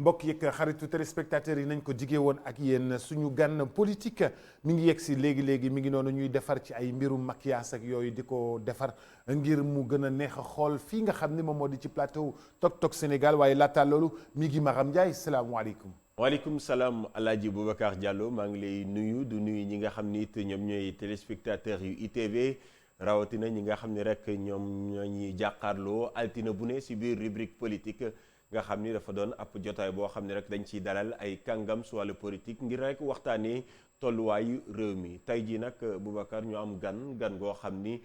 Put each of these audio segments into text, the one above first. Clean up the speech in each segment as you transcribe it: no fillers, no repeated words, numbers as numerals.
mbokk yeeg xaritu téléspectateurs yi nañ ko jigee woon ak yéen suñu gan politique mi ngi yegg si léegi mi ngi noonu ñuy defar ci ay mbirum maquillage ak yooyu di ko defar ngir mu gën a neex a xool fii nga xam ni moom moo di ci plateau Tok Tok Sénégal waaye laata loolu mi ngi Maram Ndiaye salaamaaleykum. waaleykum salaam El Hadj Boubacar Diallo maa ngi lay nuyu ñi nga xam ni it ñoom ñooy téléspectateurs yu ITV rawatina ñi nga xam ni rek ñoom ñoo ñuy jàkkaarloo altine bu ne si biir rubrique politique. nga xam ni dafa doon ab jotaay boo xam ne rek dañ ciy dalal ay kàngam si wàllu politique ngir rek waxtaanee tolluwaayu réew mi tey jii nag Boubacar ñu am gan goo xam ni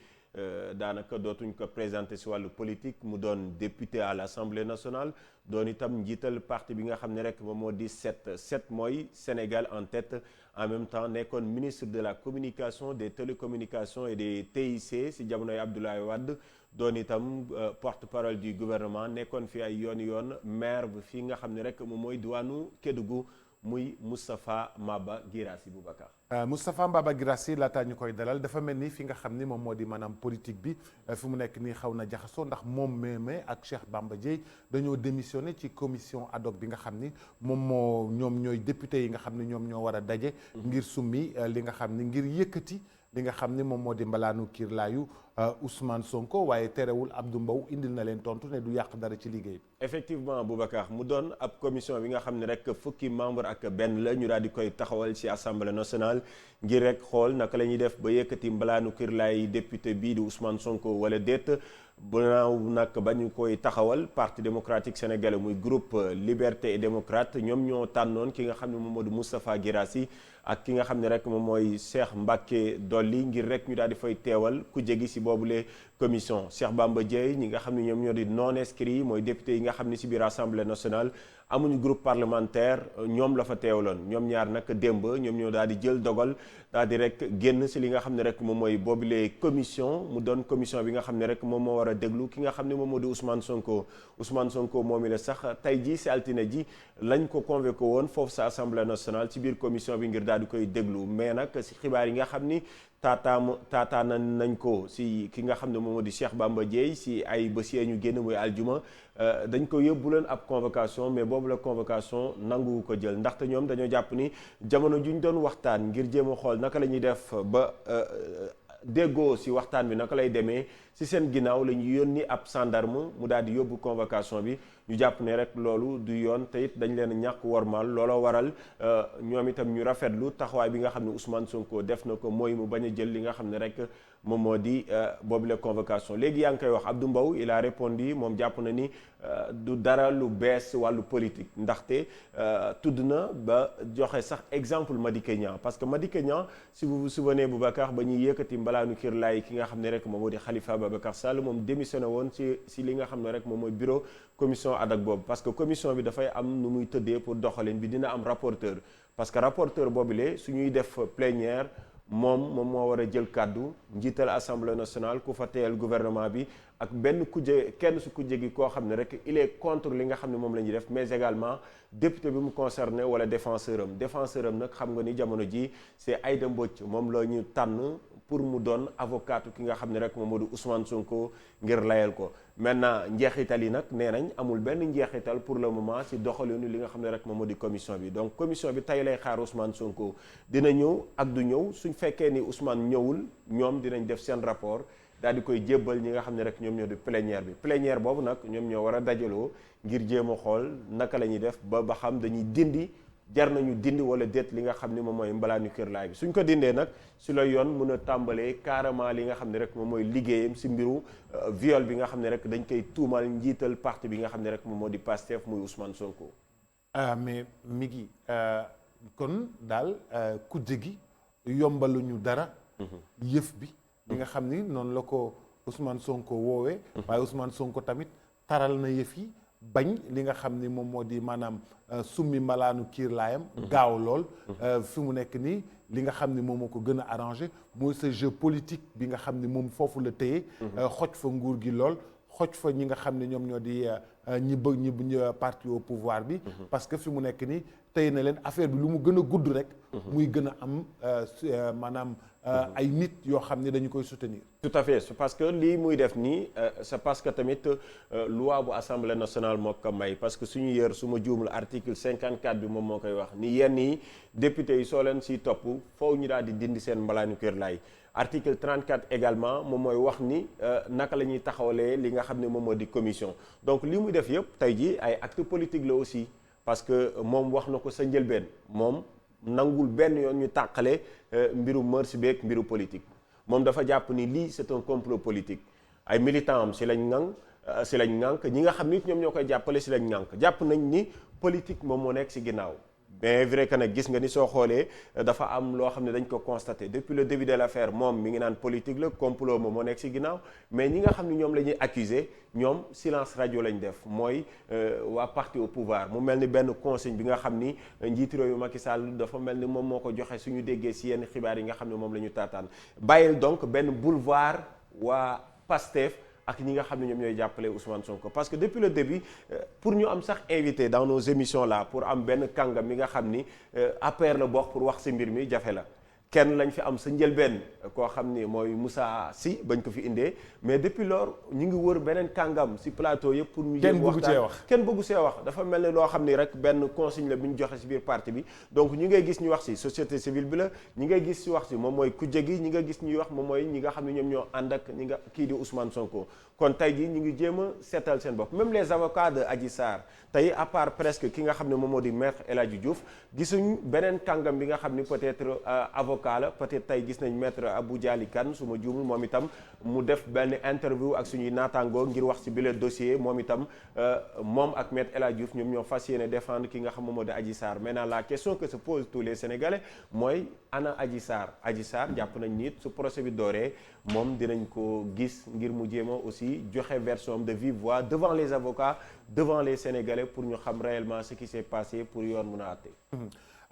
daanaka dootuñ ko présenté si wàllu politique mu doon député à l'Assemblée nationale doon itam njiital parti bi nga xam ne rek moom moo di set mooy Sénégal en tête en même temps nekkoon ministre de la communication des télécommunications et des TIC si jamonoy Abdoulaye Wade doon itam porte-parole du gouvernement nekkoon fi ay yoon maire bi fii nga xam ne rek moom mooy diwaanu Kédougou muy Moustapha Mbaba Guirassy Boubacar. Moustapha Mbaba Guirassy laataa ñu koy dalal dafa mel ni fi nga xam ni moom moo di maanaam politique bi fi mu nekk nii xaw na jaxasoo ndax moom Mémé ak Cheikh Bamba Dièye dañoo démissionné ci commission ad hoc bi nga xam ni ñoom ñooy député yi nga xam ni ñoom ñoo war a daje. ngir summi li nga xam ni ngir yëkkati. li nga xam ni moom moo di mbalaanu kiirlaayu Ousmane Sonko waaye terewul Abdou Mbow indil na leen tontu ne du yàq dara ci liggéey bi. effectivement Boubacar mu doon ab commission bi nga xam ne rek fukki membre ak benn la ñu daal di koy taxawal ci assemblée nationale ngir rek xool naka la ñuy def ba yëkkati mbalaanu kiirlaay député bii di Ousmane Sonko wala déet. bunaaw nag ba ñu koy taxawal parti démocratique sénégalais muy groupe liberté et démocrate ñoom ñoo tànnoon ki nga xam ne moom moo di Moustapha Guirassy ak ki nga xam ne rek moom mooy Cheikh Mbacké Dolly ngir rek ñu daal di fay teewal ku jegi si boobule commission Cheikh Bamba Dièye ñi nga xam ne ñoom ñoo di non inscrits mooy député yi nga xam ne si biir assemblée nationale amuñu groupe parlementaire ñoom la fa teewaloon ñoom ñaar nag démb ñoom ñoo daal di jël dogal daal di rek génn si li nga xam ne rek moom mooy boobule commission mu doon commission bi nga xam ne rek moom moo war a déglu ki nga xam ne moom moo di Ousmane Sonko moom la sax tey jii si altine ji lañ ko convoqué woon foofu sa assemblée nationale ci biir commission bi ngir daal di koy déglu mais nag si xibaar yi nga xam ni taataana nañ ko si ki nga xam ne moom moo di Cheikh Bamba Dièye si ay bés yee ñu génn muy aljuma dañ ko yóbbu leen ab convocation mais boobu la convocation nangu ko jël ndaxte ñoom dañoo jàpp ni jamono ju ñu doon waxtaan ngir jéem a xool naka la ñuy def ba déggoo si waxtaan bi naka lay demee si seen ginnaaw la ñu yónni ab gendarme mu daal di yóbbu convocation bi ñu jàpp ne rek loolu du yoon te it dañ leen ñàkk wormaal looloo waral ñoom itam ñu rafetlu taxawaay bi nga xam ne Ousmane Sonko def na ko mooy mu bañ a jël li nga xam ne rek moom moo di boobu la convocation léegi yaa ngi koy wax Abdou Mbow il a répondu moom jàpp na ni du dara lu bees wàllu politique ndaxte tudd na ba joxe sax exemple Madické Niang parce que Madické Niang si vous vous souvenez Boubacar ba ñuy yëkkati mbalaanu kiirlaay ki nga xam ne rek moom moo di Khalifa Babacar Sall moom démissionné woon si li nga xam ne rek moom mooy bureau commission ad hoc boobu parce que commission bi dafay am nu muy tëddee pour doxalin bi dina am rapporteur parce que rapporteur boobule su ñuy def plénière moom moo war a jël kàddu njiital assemblée nationale ku fa teyal gouvernement bi ak kenn su kujje gi koo xam ne rek il est contre li nga xam ne moom la ñuy def mais également député bi mu concerné wala défenseur am nag xam nga ni jamono ji c'est Aïda Mbodj moom la ñu tànn pour mu doon avocat ki nga xam ne rek moom moo di Ousmane Sonko ngir layal ko maintenant njeexital yi nag nee nañ amul benn njeexital pour le moment ci doxalinu li nga xam ne rek moom moo di commission bi donc commission bi tey lay xaar Ousmane Sonko dina ñëw ak du ñëw suñ fekkee ni Ousmane ñëwul ñoom dinañ def seen rapport daal di koy jébbal ñi nga xam ne rek ñoom ñoo di plénière boobu nag ñoom ñoo war a dajaloo ngir jéem a xool naka la ñuy def ba xam dañuy jar nañu dindi wala déet li nga xam ni moom mooy mbalaanu kiirlaay bi suñ ko dindee nag si la yoon mën a tàmbalee carrément li nga xam ne rek moom mooy liggéeyam si mbiru viol bi nga xam ne rek dañ koy tuumal njiital parti bi nga xam ne rek moom moo di Pastef muy Ousmane Sonko. mais mi ngi kon daal kujje gi yombaluñu dara. yëf bi. li nga xam ni noonu la ko Ousmane Sonko woowee. waaye Ousmane Sonko tamit taral na yëf yi. bañ li nga xam ni moom moo di maanaam summi mbalaanu kiirlaayam gaaw lool fi mu nekk nii li nga xam ni moom moo ko gën a arrangé mooy ce jeu politique bi nga xam ni moom foofu la téye xoj fa nguur gi lool xoj fa ñi nga xam ne ñoom ñoo di ñi parti au pouvoir bi parce que fi mu nekk nii tey na leen affaire bi lu mu gën a gudd rek muy gën a am maanaam ay nit yoo xam ne dañu koy soutenir. tout à fait c'est parce que lii muy def nii c'est parce que tamit loi bu assemblée nationale moo ko may parce que suñu yër su ma juumul article 54 bi moom moo koy wax ni yenn yi député yi soo leen siy topp foofu ñu daal di dindi seen mbalaanu kër laay. article 34 également moom mooy wax ni naka la ñuy taxawalee li nga xam ne moom moo di commission donc li muy def yëpp tey jii ay acte politique la aussi parce que moom wax na ko sa njëlbeen moom nangul benn yoon ñu tàqale mbiru mœurs beeg mbiru politique moom dafa jàpp ni lii c'est un complot politique ay militants am si lañ ŋànk ñi nga xam ni ñoom ñoo koy jàppale si lañ ŋànk jàpp nañ ni politique moom moo nekk si ginnaaw mais vrai que nag gis nga ni soo xoolee dafa am loo xam ne dañ ko constaté depuis le début de l'affaire moom mi ngi naan politique la complot moom moo nekk ci ginnaaw mais ñi nga xam ne ñoom la ñuy accuser ñoom silence radio lañ def mooy waa parti au pouvoir mu mel ni benn consigne bi nga xam ni njiitu réew yu Macky Sall dafa mel ni moom moo ko joxe suñu déggee ci yenn xibaar yi nga xam ne moom la ñu taataan bàyyil donc benn boulevard waa Pastef ak ñi nga xam ne ñoom ñooy jàppale Ousmane Sonko parce que depuis le début pour ñu am sax invité dans nos émissions là pour am benn kàngam mi nga xam ni APR la bokk pour wax ci mbir mi jafe la kenn lañ fi am sa njëlbeen koo xam ni mooy Moussa Sy bañ ko fi indee mais depuis lors ñu ngi wër beneen kàngam ci plateau yëpp pour ñu jéem waxtaan kenn bëggu see wax dafa mel ni loo xam ni rek benn consigne la bi ñu joxe ci biir parti bi donc ñi ngay gis ñu wax ci société civile bi la ñi ngay gis ci wax ci moom mooy kujje gi ñi nga gis ñuy wax moom mooy ñi nga xam ne ñoom ñoo ànd ak ñi nga kii di Ousmane Sonko kon tey jii ñu ngi jéem a seetal seen bopp même les avocats de Adji Sarr tey à part presque ki nga xam ne moom moo di maître El Hadji Diouf gisuñ beneen kàngam bi nga xam ni peut-être avocat la peut-être tey gis nañ maître Abou Diali Kane su ma juumul moom itam mu def benn interview ak suñuy naataangoo ngir wax ci bile dossier moom itam moom ak maître El Hadji Diouf ñoom ñoo fas yéene défendre ki nga xam moom moo di Adji Sarr maintenant la question que se posent tous les Sénégalais mooy ana Adji Sarr jàpp nañ nit su procès bi dooree moom dinañ ko gis ngir mu jéem a aussi joxe version de vive voix devant les avocats devant les Sénégalais pour ñu xam réellement ce qui s'est passé pour yoon mun a àtte.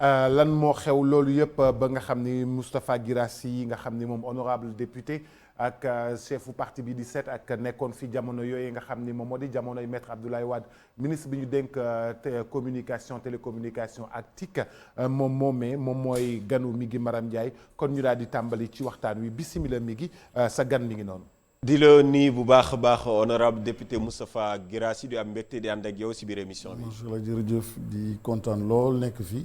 lan moo xew loolu yëpp ba nga xam ni Moustapha Guirassy nga xam ni moom honorable député ak chefu parti bi di set ak nekkoon fi jamono yooyu nga xam ni moom moo di jamonoy maître Abdoulaye Wade ministre bi ñu dénk communication télécommunication ak TIC moom mooy ganu mi gi Maram Ndiaye kon ñu daal di tàmbali ci waxtaan wi bismillah mi gi sa gan mi ngi noonu. di la nii bu baax a baax honorable député Moustapha Guirassy di am mbégte di ànd ak yow si biir émission bi. macha allah jërëjëf di kontaan lool nekk fi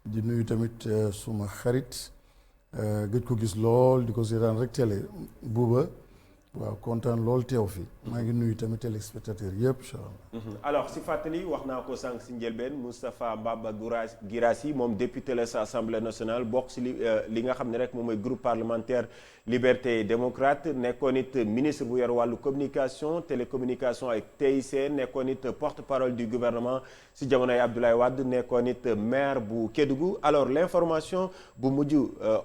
di nuyu tamit suma xarit gëj ko gis lool di ko seetaan rek télé buuba waaw kontaan lool teew fi maa ngi nuyu tamit téléspectateurs yëpp incha allah. alors si fàttali wax naa ko sànq si njëlbeen Moustapha Mbaba Guirassy moom député la sa assemblée nationale bokk si li nga xam ne rek moom mooy groupe parlementaire Liberté et Démocrate nekkoon it ministre bu yor wàllu communication télécommunication ak TIC nekkoon it porte-parole du gouvernement si jamonoy Abdoulaye Wade nekkoon it maire bu Kédougou alors l'information bu mujj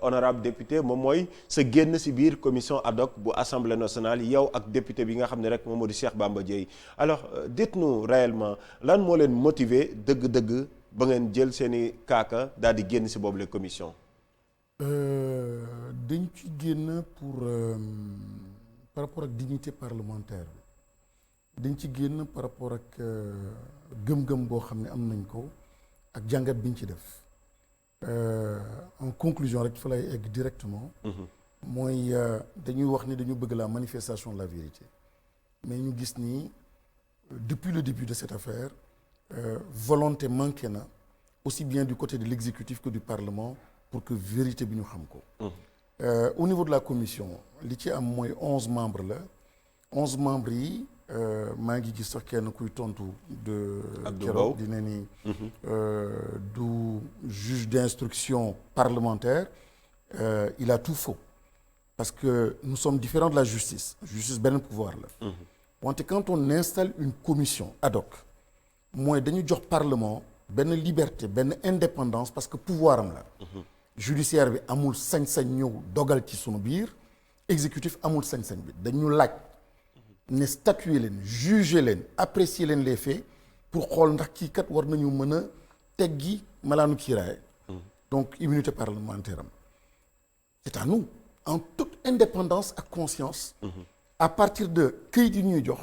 honorable député moom mooy sa génn si biir commission ad hoc bu assemblée nationale yow ak député bi nga xam ne rek moom moo di Cheikh Bamba Dièye alors dites-nous réellement lan moo leen motiver dëgg-dëgg ba ngeen jël seeni kaaka daal di génn si boobu la commission. dañ ci génn pour par rapport ak dignité parlementaire bi dañ ci génn par rapport ak gëm-gëm boo xam ne am nañ ko ak jàngat biñ ci def en conclusion rek fa lay egg directement. mooy dañuy wax ni dañu bëgg la manifestation de la vérité mais ñu gis ni depuis le début de cette affaire volonté manqué na aussi bien du côté de l'exécutif que du Parlement pour que vérité bi ñu xam ko. Au niveau de la commission li ci am mooy 11 membres la 11 membres yi maa ngi gis sax kenn kuy tontu de keroog dina ni du juge d'instruction parlementaire il a tout faux parce que nous sommes différents de la justice benn pouvoir la wante quand on installe une commission ad hoc mooy dañu jox parlement benn liberté benn indépendance parce que pouvoir am la judiciaire bi amul sañ-sañ ñëw dogal ci sunu biir exécutif amul sañ-sañ bi dañu laaj ne statuer leen juger leen apprécier leen les faits pour xool ndax kii kat war nañu mën a teggi malaanu kiiraay donc immunité parlementaire am c'est à nous en toute indépendance ak conscience à partir de këyit yi ñuy jox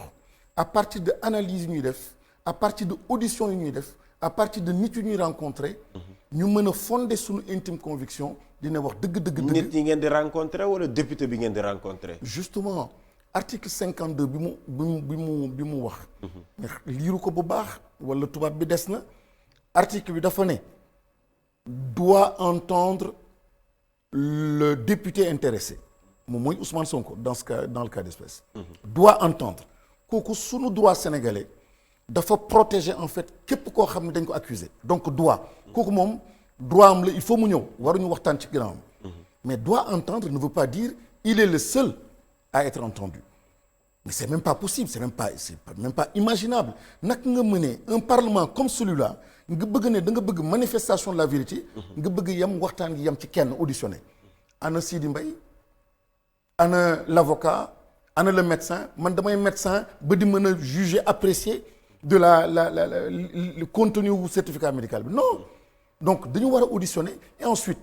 à partir de analyse yi ñuy def à partir de audition yi ñuy def à partir de nit yu ñuy rencontrer ñu mën a fonder suñu intime conviction dina wax dëgg. nit ñi ngeen di rencontrer wala député bi ngeen di rencontrer. justement article 52 bi mu wax. liiru ko bu baax wala tubaab bi des na. article bi dafa ne doit entendre le député intéressé moom mooy Ousmane Sonko dans ce cas dans le cas d'espèce. doit entendre kooku sunu droit sénégalais dafa protéger en fait képp koo xam ne dañ ko accuser donc doit kooku moom droit am la il faut mu ñëw waruñu waxtaan ci ginnaawam. mais doit entendre ne veut pas dire il est le seul à être entendu mais c'est même pas possible c'est même pas imaginable nag nga mënee un parlement comme celui-là nga bëgg ne da nga bëgg manifestation de la vérité nga bëgg yam waxtaan gi yam ci kenn auditionné ana Sidi Mbaye ana l'avocat ana le médecin man damay médecin ba di mën a juger apprécier de le contenu wu certificat médical bi non donc dañu war a auditionner et ensuite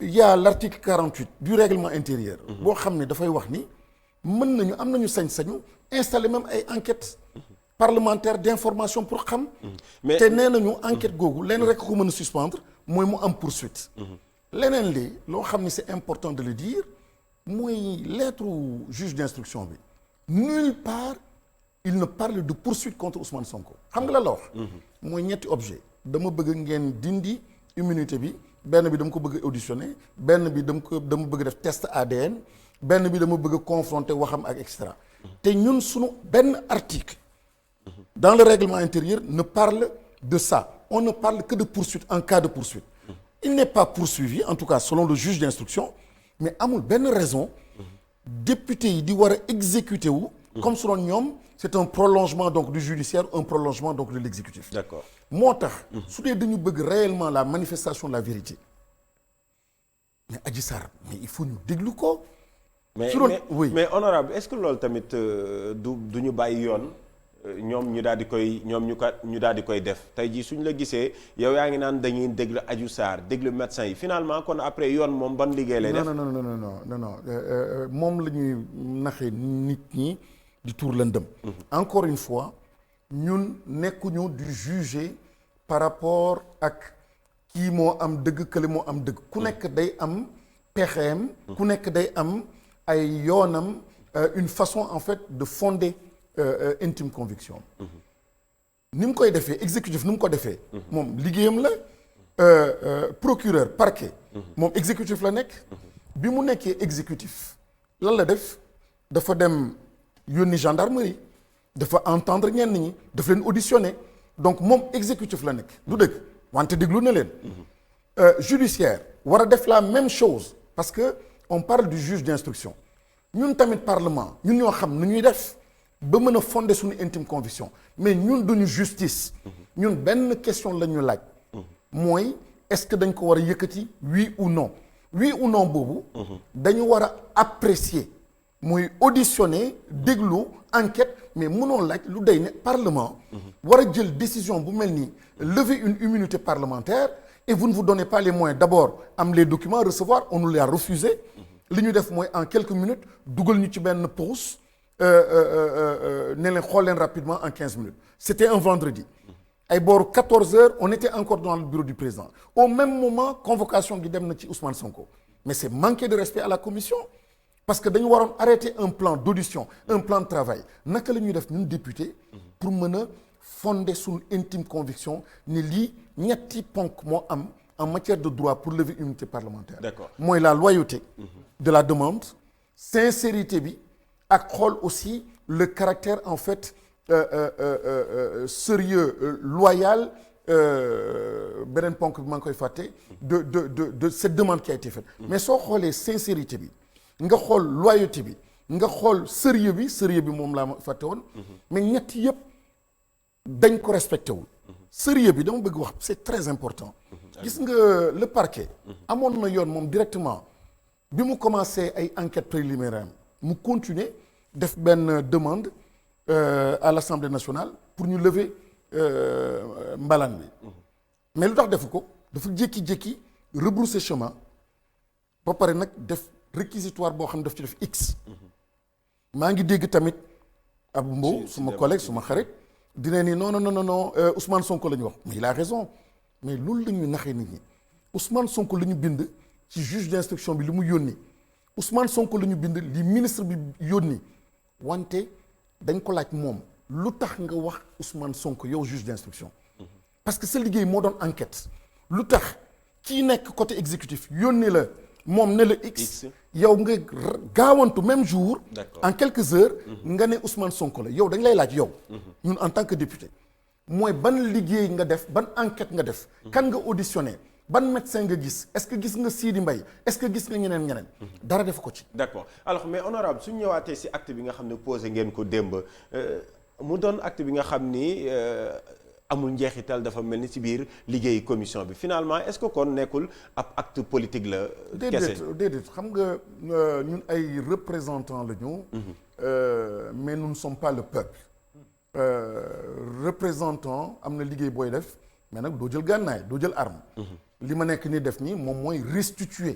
il y a l'article 48 du règlement intérieur boo xam ne dafay wax ni mën nañu am nañu sañ-sañu installer même ay enquêtes parlementaires d'information pour xam te nee nañu enquête googu leen rek ko mën a suspendre mooy mu am poursuite leneen li loo xam ne c'est important de le dire mooy lettre juge d'instruction bi nulle part il ne parle de poursuite contre Ousmane Sonko xam nga la wax mooy ñetti objet dama bëgg ngeen dindi immunité bi benn bi dama ko bëgg auditionner benn bi dama bëgg def test ADN benn bi dama bëgg confronter waxam ak et cetera te ñun sunu benn article dans le règlement intérieur ne parle de ça on ne parle que de poursuite en cas de poursuite il n'est pas poursuivi en tout cas selon le juge d'instruction mais amul benn raison député yi di war a exécuter wu comme su doon ñoom c'est un prolongement donc du judiciaire un prolongement donc de l'exécutif d'accord moo tax su dee dañu bëgg réellement la manifestation de la vérité mais Adji Sarr mais il faut ñu déglu ko oui mais honorable est-ce que loolu tamit du ñu bàyyi yoon ñoom ñu daal di koy def tey jii suñ la gisee yow yaa ngi naan dañuy déglu Adji Sarr déglu médecin yi finalement kon après yoon moom ban liggéey lay def non moom la ñuy naxee nit ñi di tuur lëndëm encore une fois ñun nekkuñu di juger par rapport ak kii moo am dëgg kële moo am dëgg ku nekk day am pexeem ku nekk day am ay yoonam une façon en fait de fonder intime conviction ni mu koy defee exécutif ni mu ko defee moom liggéeyam la procureur parquet moom exécutif la nekk bi mu nekkee exécutif lan la def dafa dem yónni gendarmerie dafa entendre ñenn ñi daf leen auditionner donc moom exécutif la nekk du dëgg wante déglu na leen judiciaire war a def la même chose parce que on parle du juge d'instruction ñun tamit parlement ñun ñoo xam nu ñuy def ba mën a fonder suñu intime conviction mais ñun duñu justice ñun benn question la ñu laaj mooy est-ce que dañ ko war a yëkkati oui ou non boobu dañu war a apprécier muy auditionner déglu enquête mais mënoo laaj lu day ne parlement war a jël décision bu mel ni lever une immunité parlementaire et vous ne vous donnez pas les moyens d'abord am les documents recevoir on nous les a refusés li ñu def mooy en quelques minutes dugal ñu ci benn pause ne leen xool leen rapidement en 15 minutes c'était un vendredi ay booru 14 heures on était encore dans le bureau du président au même moment convocation gi dem na ci Ousmane Sonko mais c'est manquer de respect à la commission parce que dañu waroon arrêter un plan d'audition un plan de travail naka la ñuy def ñun député pour mën a fonder suñu intime conviction ni lii ñetti ponk moo am en matière de droit pour lever immunité parlementaire mooy la loyauté de la demande sincérité bi ak xool aussi le caractère en fait sérieux loyal beneen ponk bi maa ngi koy fàtte de cette demande qui a été faite mais soo xoolee sincérité bi nga xool loyauté bi nga xool sérieux bi moom laa fàtte woon mais ñett yëpp dañ ko respecté wul sérieux bi dama bëgg wax c'est très important gis nga le parquet amoon na yoon moom directement bi mu commencé ay enquêtes préliminaires mu continuer def benn demande à l'Assemblée nationale pour ñu lever mbalaan bi mais lu tax defu ko dafa jékki-jékki rebrousser chemin ba pare nag def réquisitoire boo xam ne daf ci def x maa ngi dégg tamit Abou Mbow suma collègue suma xarit dina ni non Ousmane Sonko la ñu wax mais il a raison mais loolu la ñuy naxee nit ñi Ousmane Sonko la ñu bind ci juge d'instruction bi li mu yónni Ousmane Sonko la ñu bind li ministre bi yónni wante dañ ko laaj moom lu tax nga wax Ousmane Sonko yow juge d'instruction parce que sa liggéey moo doon enquête lu tax kii nekk côté exécutif yónni la moom ne la X yow nga gaawantu même jour en quelques heures nga ne Ousmane Sonko la yow dañ lay laaj yow ñun en tant que député mooy ban liggéey nga def ban enquête nga def kan nga auditionné ban médecin nga gis est-ce que gis nga Sidi Mbaye est-ce que gis nga ñeneen dara def ko ci d'accord alors mais honorable suñu ñëwaatee ci acte bi nga xam ne posé ngeen ko démb mu doon acte bi nga xam ni amul njeexital dafa mel ni ci biir liggéeyu commission bi finalement est-ce que kon nekkul ab acte politique la kese déedéet xam nga ñun ay représentants la ñu mais nous ne sommes pas le peuple représentant am na liggéey booy def mais nag doo jël gànnaay doo jël arme li ma nekk ni def nii moom mooy restituer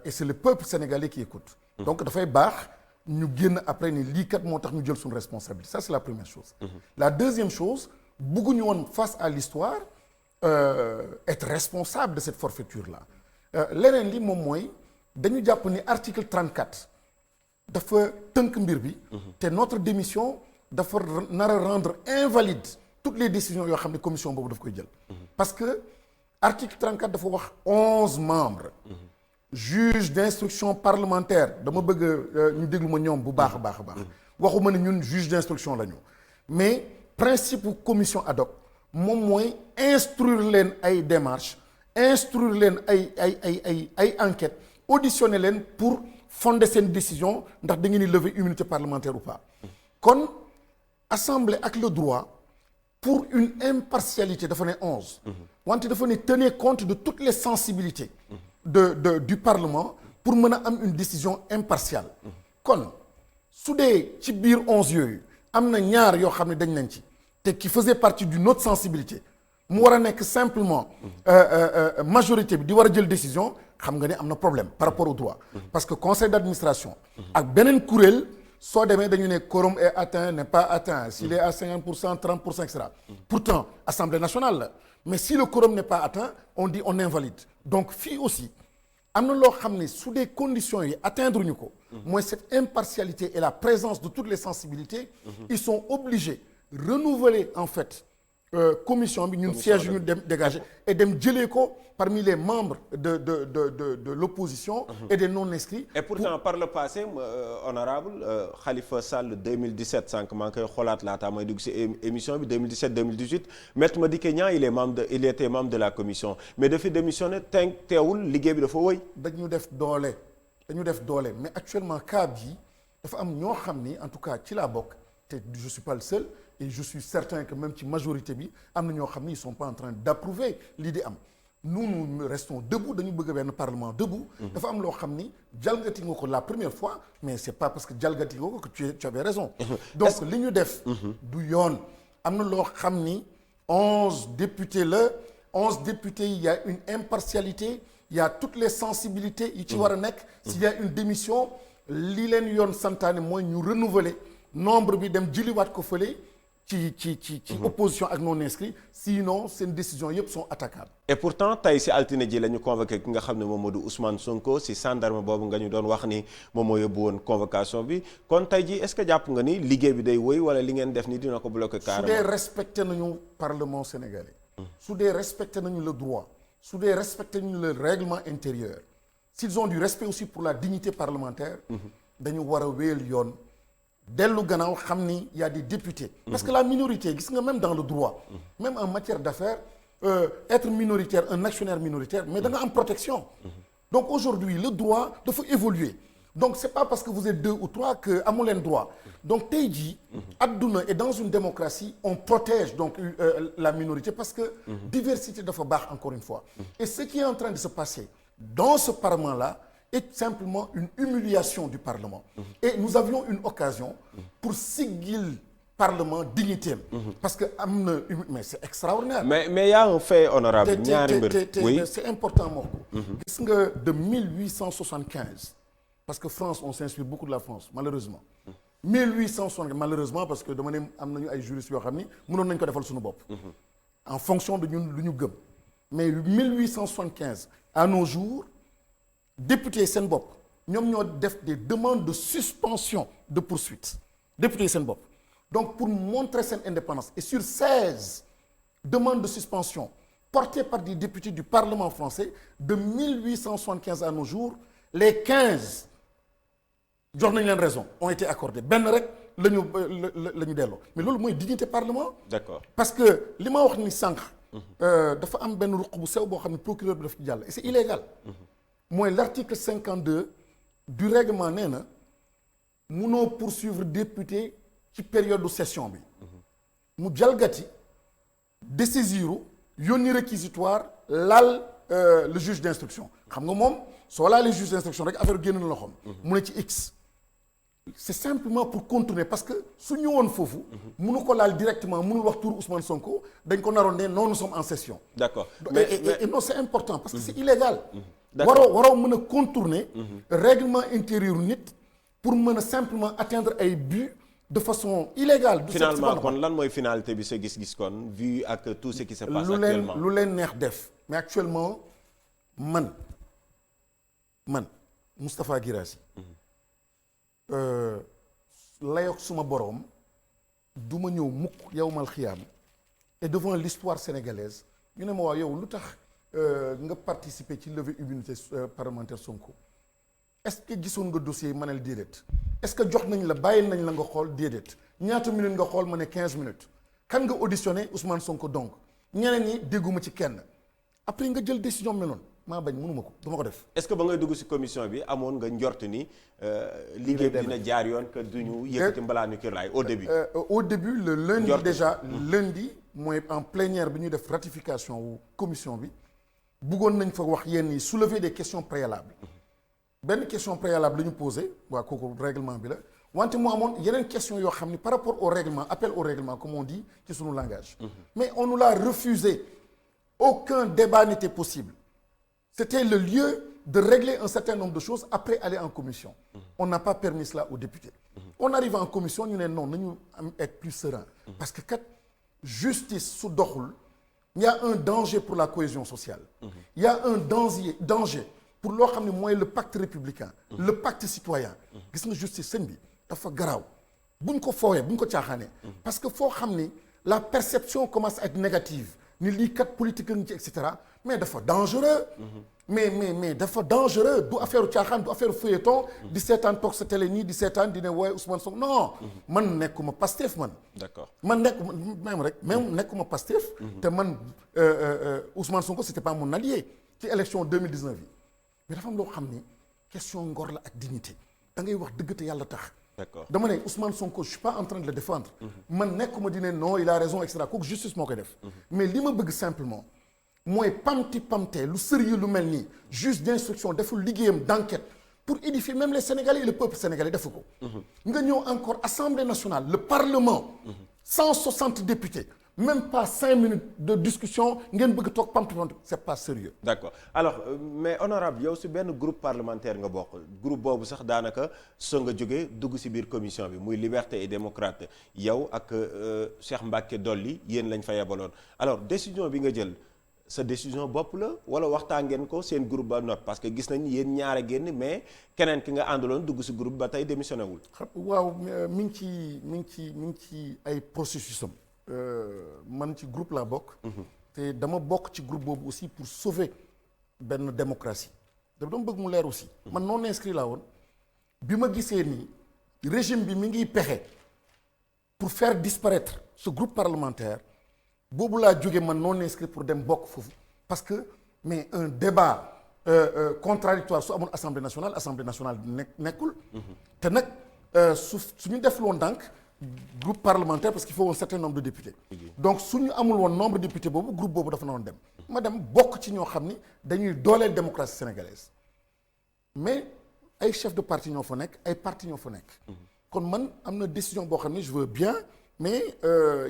et c'est le peuple sénégalais qui écoute donc dafay baax ñu génn après ni lii kat moo tax ñu jël suñu responsabilité ça c'est la première chose la deuxième chose bëgguñu woon face à l'histoire être responsable de cette forfaiture là leneen li moom mooy dañu jàpp ni article 34 dafa tënk mbir bi te notre démission dafa nar a rendre invalide toutes les décisions yoo xam ne commission boobu daf koy jël parce que article 34 dafa wax 11 membres juge d'instruction parlementaire dama bëgg ñu déglu ma ñoom bu baax a baax waxuma ne ñun juge d'instruction la ñu mais principe commission ad hoc moom mooy instruire leen ay démarches instruire leen ay enquêtes auditionner leen pour fonder seen décision ndax da ngeen di lever immunité parlementaire ou pas kon assemblée ak le droit pour une impartialité dafa ne 11 wante dafa ne tenir compte de toutes les sensibilités du parlement pour mën a am une décision impartiale kon su dee ci biir 11 yooyu am na ñaar yoo xam ne dañ nañ ci te qui faisait partie d'une autre sensibilité mu war a nekk simplement majorité bi di war a jël décision xam nga ne am na problème par rapport au droit parce que conseil d'administration ak beneen kuréel soo demee dañu ne quorum est atteint n'est pas atteint s'il est à 50% 30% etc. Pourtant Assemblée nationale la mais si le quorum n'est pas atteint on dit on invalide donc fii aussi am na loo xam ne su dee conditions yi atteindre ñu ko mooy cette impartialité et la présence de toutes les sensibilités ils sont obligés renouveler en fait commission bi ñun siège yu ñu dem dégager et dem jëlee ko parmi les membres de l'opposition et des non-inscrits et pourtant par le passé honorable Khalifa Sall 2017 sànq maa ngi koy xoolaat laataa may dugg ci émission bi 2017 2018 Maître Madické Niang il était membre de la commission mais dafa démissionné teewul liggéey bi dafa wëy dañu def doole mais actuellement cas bi dafa am ñoo xam ni en tout cas ci laa bokk te je suis pas le seul et je suis certain que même ci majorité bi am na ñoo xam ni ils sont pas en train d'approuver lii di am nous restons debout dañu bëgg benn parlement debout dafa am loo xam ni jalgati nga ko la première fois mais c'est pas parce que jalgati nga ko que tu avais raison donc li ñu def du yoon am na loo xam ni 11 députés il y a une impartialité il y a toutes les sensibilités yi ci war a nekk s'il y a une démission li leen yoon santaane mooy ñu renouveler nombre bi dem jëliwaat ko fële ci opposition ak non inscrit sinon seen décision yëpp sont attaquables et pourtant tey si altine ji la ñu convoqué ki nga xam ne moom moo di Ousmane Sonko si gendarme boobu nga ñu doon wax ni moom moo yóbbu woon convocation bi kon tey ji est-ce que jàpp nga ni liggéey bi day wëy wala li ngeen def ni dina ko bloqué carrément su dee respecté nañu parlement sénégalais su dee respecté nañu le droit su dee respecté nañu le règlement intérieur s'ils ont du respect aussi pour la dignité parlementaire dañu war a wéyal yoon dellu gannaaw xam ni y a des députés parce que la minorité gis nga même dans le droit même en matière d'affaires être minoritaire un actionnaire minoritaire mais da nga am protection donc aujourd'hui le droit dafa évoluer donc c'est pas parce que vous êtes 2 ou 3 que amu leen droit donc tey jii adduna et dans une démocratie on protège donc la minorité parce que diversité dafa baax encore une fois et ce qui est en train de se passer dans ce parlement-là est simplement une humiliation du Parlement. Et nous avions une occasion pour siggil Parlement dignité. Parce que mais c'est extraordinaire. Mais y a un fait honorable. Oui. C'est important Morko. Gis nga de 1875 parce que France on s'inspire beaucoup de la France malheureusement. 1875 malheureusement parce que dama ne am nañu ay juristes yoo xam ni mënoon nañu ko defal suñu bopp. En fonction de ñun lu ñu gëm. Mais 1875 à nos jours députés seen bopp ñoom ñoo def des demandes de suspension de poursuite députés seen bopp donc pour montrer seen indépendance et sur 16 demandes de suspension portées par des députés du Parlement français de 1875 à nos jours les 15 jox nañ leen raison ont été accordées benn rek la ñu delloo mais loolu mooy dignité parlement. D'accord. parce que li ma wax ni sànq. dafa am benn ruq bu sew boo xam ne procureur bi daf ci jàll et c'est illégal. mooy l'article 52 du règlement nee na munoo poursuivre député ci période de session bi. mu jalgati désaisiru yónni réquisitoire laal le juge d'instruction xam nga moom soo laalee juge d'instruction rek affaire génn na loxoom. mu ne ci X. c'est simplement pour contourner parce que su ñëwoon foofu. mënu ko laal directement mënul wax tur Ousmane Sonko dañ ko naroon ne non nous sommes en session. D'accord. Et non c'est important parce que c'est illégal. D'accord. waroo mën a contourner. règlement intérieur nit pour mën a simplement atteindre ay buts de façon illégale. finalement kon lan mooy finalité bi sa gis-gis kon vu ak tout ce qui se passe actuellement. lu leen neex def mais actuellement man Moustapha Guirassy. layoog suma boroom du ma ñëw mukk yawmal xiyaam et devant l'histoire sénégalaise ñu ne ma waaw yow lu tax nga participer ci levée immunité parlementaire Sonko est-ce que gisoon nga dossier yi ma ne la déedéet est-ce que jox nañ la bàyyil nañ la nga xool déedéet ñaata minutes nga xool ma ne 15 minutes kan nga auditionné Ousmane Sonko donc ñeneen ñi dégguma ci kenn après nga jël décision mel noonu maa bañ mënuma ko duma ko def. est-ce que ba ngay dugg ci commission bi amoon nga njort ni liggéey bi dina jaar yoon que duñu yëkkati mbalaanu Kirlaay au début. Au début le lundi njort déjà lundi mooy en plénière bi ñuy def ratification wu commission bi bëggoon nañ fa wax yenn yi soulever des questions préalables benn question préalable la ñu posé waa kooku règlement bi la wante mu amoon yeneen question yoo xam ni par rapport au règlement appel au règlement comme on dit ci sunu langage. Mais on nous l'a refusé aucun débat n'était possible. C'était le lieu de régler un certain nombre de choses après aller en commission. On n'a pas permis cela aux députés. On arrive en commission ñu ne non nañu être plus serein. Parce que kat justice su doxul il y a un danger pour la cohésion sociale. Il y a un danger pour loo xam ne mooy le pacte républicain. Le pacte citoyen. Gis nga justice sëñ bi dafa garaaw buñ ko foowee buñ ko caaxaanee. Parce que foo xam ni la perception commence à être négative. ni lii kat politique ngi ci et cetera mais dafa dangereux. mais dafa dangereux du affaire caaxaan du affaire feuilleton. di seetaan toog sa télé nii di seetaan di ne waaye Ousmane Sonko non. man nekkuma Pastef man. D'accord. man nekkuma Pastef. te man Ousmane Sonko c'était pas mon allié ci élection 2019 yi mais dafa am loo xam ni question ngor la ak dignité da ngay wax dëgg te yàlla tax. D'accord. dama ne Ousmane Sonko je suis pas en train de le défendre. man nekkuma di ne non il a raison et cetera kooku justice moo koy def. mais li ma bëgg simplement mooy pamte lu sérieux lu mel nii juge d'instruction deful liggéeyam d'enquête pour édifier même les Sénégalais et le peuple sénégalais defu ko. nga ñëw encore Assemblée nationale le Parlement. 160 députés. même pas 5 minutes de discussion ngeen bëgg toog pamte c'est pas sérieux. D'accord alors mais honorable yow si benn groupe parlementaire nga bokk groupe boobu sax daanaka soo nga jógee dugg si biir commission bi muy liberté et démocrate yow ak Cheikh Mbacké Dolly yéen lañ fa yebaloon alors décision bi nga jël sa décision bopp la wala waxtaan ngeen ko seen groupe ba noppi parce que gis nañ yéen ñaar a génn mais keneen ki nga àndaloon dugg si groupe ba tey démissionné wul. waaw mi ngi ci ay processus am. man ci groupe laa bokk. te dama bokk ci groupe boobu aussi pour sauver benn démocratie. dama bëgg mu leer aussi. man non inscrit laa woon bi ma gisee nii régime bi mi ngi pexe pour faire disparaître ce groupe parlementaire boobu laa jóge man non inscrit pour dem bokk foofu parce que mais un débat contradictoire su amoon assemblée nationale nekkul. te nag suñu def loon ndànk groupe parlementaire parce qu'il faut un certain nombre de députés. donc suñu amul woon nombre de députés boobu groupe boobu dafa noonu dem. ma dem bokk ci ñoo xam ni dañuy dooleel démocratie sénégalaise mais ay chefs de parti ñoo fa nekk ay parti ñoo fa nekk. kon man am na décision boo xam ne je veux bien mais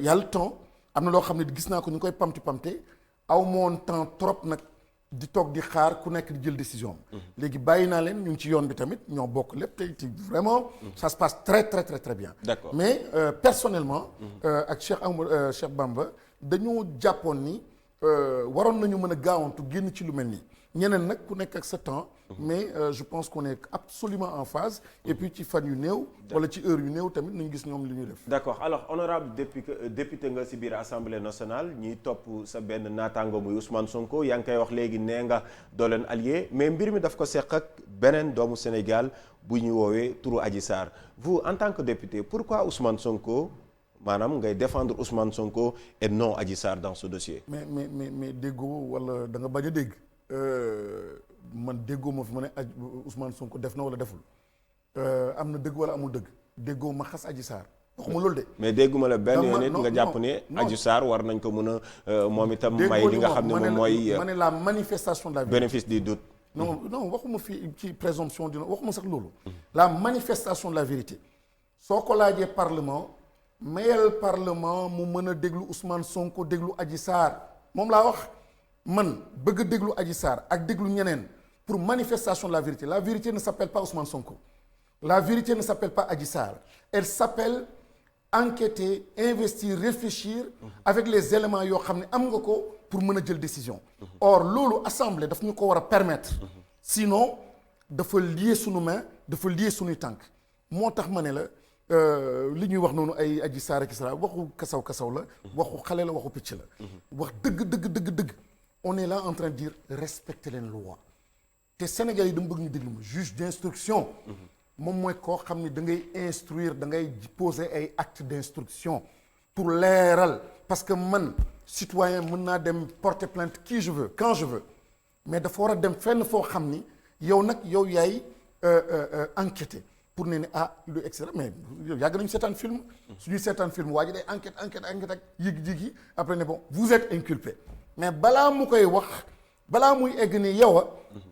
y a le temps am na loo xam ne gis naa ko ñu koy pamte aw moon temps trop nag di toog di xaar ku nekk di jël décision am. léegi bàyyi naa leen ñu ngi ci yoon bi tamit ñoo bokk lépp te vraiment. ça se passe très bien. D'accord. mais personnellement. ak Cheikh Bamba dañoo jàppoon ni waroon nañu mën a gaawantu génn ci lu mel nii ñeneen nag ku nekk ak sa temps mais je pense qu'on est absolument en phase et puis ci fan yu néew wala ci heure yu néew tamit nañu gis ñoom li ñuy def. d'accord alors honorable député nga ci biir assemblée nationale ñuy topp sa benn naataango muy Ousmane Sonko yaa ngi koy wax léegi nee nga doo leen allié mais mbir mi daf ko seq ak beneen doomu Sénégal bu ñuy woowee turu Adji Sarr vous en tant que député pourquoi Ousmane Sonko maanaam ngay défendre Ousmane Sonko et non Adji Sarr dans ce dossier. mais déggoo wala da nga bañ a dégg. man déggoo ma fi ma ne Ousmane Sonko def na wala deful am na dëgg wala amul dëgg déggoo ma xas Adji Sarr waxuma loolu de. mais dégguma la benn yoon it nga jàpp ne Adji Sarr war nañ ko mën a moom itam may li nga xam ne moom mooy ma ne la manifestation de la vérité. bénéfice du doute. non waxuma fi ci présomption dina waxuma sax loolu. la manifestation de la vérité soo ko laajee parlement mayal parlement mu mën a déglu Ousmane Sonko déglu Adji Sarr moom laa wax. man bëgg a déglu Adji Sarr ak déglu ñeneen pour manifestation de la vérité ne s'appelle pas Ousmane Sonko la vérité ne s'appelle pas Adji Sarr elle s'appelle enquêter investir réfléchir avec les éléments yoo xam ne am nga ko pour mën a jël décision or loolu assemblée daf ñu ko war a permettre sinon dafa lier sunu main dafa lier sunuy tànk moo tax ma ne la li ñuy wax noonu ay Adji Sarr ak Isra waxu kasaw la waxu xale la waxu picc la wax dëgg on est là en train de dire respecter leen loi te Sénégal yi dama bëgg ñu déglu ma juge d'instruction moom mooy koo xam ni da ngay instruire da ngay poser ay actes d'instruction pour leeral parce que man citoyen mën naa dem porter plainte qui je veux quand je veux mais dafa war a dem fenn foo xam ni yow nag yow yaay enquêter pour ne lu et cetera mais yàgg nañu seetaan film suñuy seetaan film waa ji day enquête ak yéegi après ne bon vous êtes inculpé mais balaa mu koy wax balaa muy egg ni yow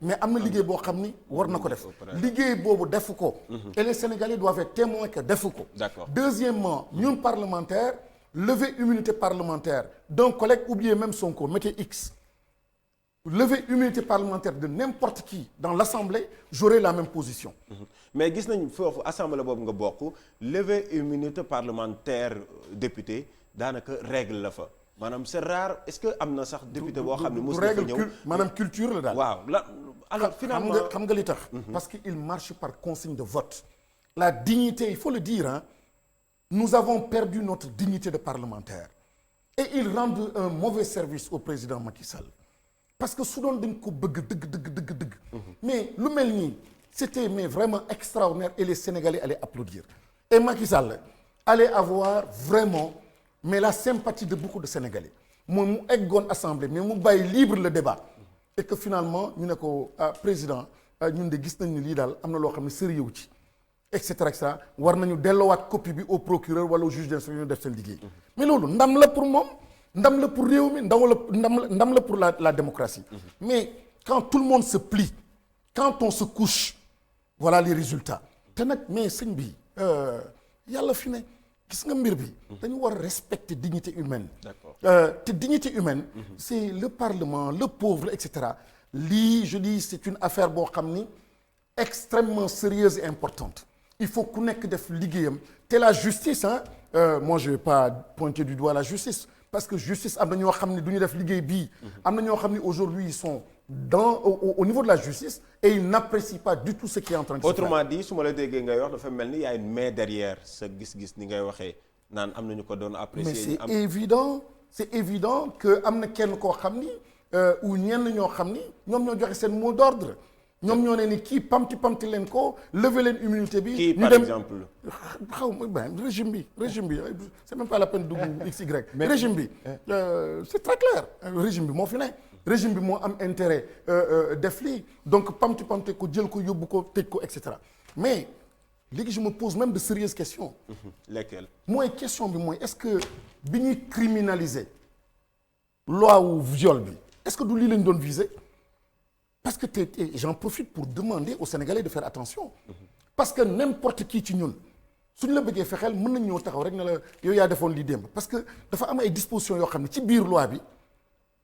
mais am na liggéey boo xam ni war na ko def liggéey boobu defu ko et les Sénégalais doivent être témoins que defu ko deuxièmement ñun parlementaire lever immunité parlementaire d'un collègue ou bien même Sonko mettez X lever immunité parlementaire de n'importe qui dans l'Assemblée j'aurai la même position mais gis nañ foofu assemblée boobu nga bokk lever immunité parlementaire député daanaka règle la fa maanaam c'est rare est-ce que am na sax député boo xam ne mos na fa ñëw maanaam culture la daal waaw la alors finalement xam nga li tax parce que il marche par consigne de vote la dignité il faut le dire hein nous avons perdu notre dignité de parlementaire et ils rendent un mauvais service au président Macky Sall parce que su doon dañ ko bëgg dëgg mais lu mel nii c'était mais vraiment extraordinaire et les Sénégalais allaient applaudir et Macky Sall allait avoir vraiment mais la sympathie de beaucoup de Sénégalais moom mu eggoon assemblée mais mu bàyyi libre le débat et que finalement ñu ne ko président ñun de gis nañ ni lii daal am na loo xam ne sérieux wu ci et cetera war nañu delloowaat copie bi au procureur wala au juge d'instruction ñu def seen liggéey mais loolu ndam la pour moom ndam la pour réew mi ndam la pour la démocratie mais quand tout le monde se plie quand on se couche voilà les résultats te nag mais sëñ bi yàlla fi ne gis nga mbir bi dañu war a respecter dignité humaine te dignité humaine c'est le parlement le pauvre et cetera lii je dis c'est une affaire boo xam ni extrêmement sérieuse et importante il faut ku nekk def liggéeyam te la justice hein moi je vais pas pointer du doigt la justice parce que justice am na ñoo xam ne du ñu def liggéey bii am na ñoo xam ne aujourd'hui ils sont au niveau de la justice et ils n'apprécient pas du tout ce qui est en train de se faire. Autrement dit su ma la déggee ngay wax dafa mel ni y a une main derrière sa gis-gis ni ngay waxee naan am nañu ko doon apprécier. mais c'est évident que am na kenn koo xam ni ou ñenn ñoo xam ni ñoom ñoo joxe seen mot d'ordre ñoom ñoo ne ni kii pamti leen ko lever leen immunité bi. kii par exemple. xaw ma ben régime bi c'est même pas la peine dugg XY. régime bi c'est très clair régime bi moo fi ne. régime bi moo am intérêt def lii donc pamti ko jël ko yóbbu ko tëj ko et cetera mais léegi je me pose même de sérieuses questions. lesquelles. mooy question bi mooy est-ce que bi ñuy criminaliser loi wu viol bi est-ce que du lii lañ doon viser parce que j'en profite pour demander aux Sénégalais de faire attention parce que n'importe qui ci ñun suñ la bëggee fexeel mën nañ ñëw taxaw rek ne la yow yaa defoon lii démb parce que dafa am ay dispositions yoo xam ne ci biir loi bi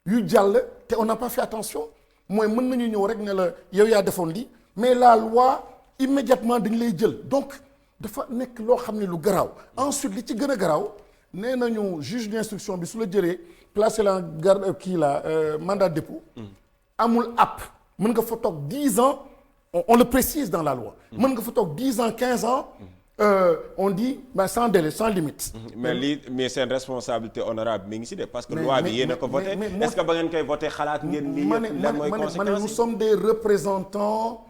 yu jàll te on n'a pas fait attention mooy mën nañu ñëw rek ne la yow yaa defoon lii mais la loi immédiatement dañ lay jël donc dafa nekk loo xam ne lu garaaw ensuite li ci gën a garaaw nee nañu juge d'instruction bi su la jëlee placer la garde kii la mandat de dépôt amul app mën nga fa toog 10 ans on le précise dans la loi. mën nga fa toog 10 ans 15 ans. On dit sans délai sans limite. mais seen responsabilité honorable mi ngi si de parce que loi bi yéen a ko voté est-ce que ba ngeen koy voté xalaat ngeen lii yëpp lan mooy conséquence nous sommes des représentants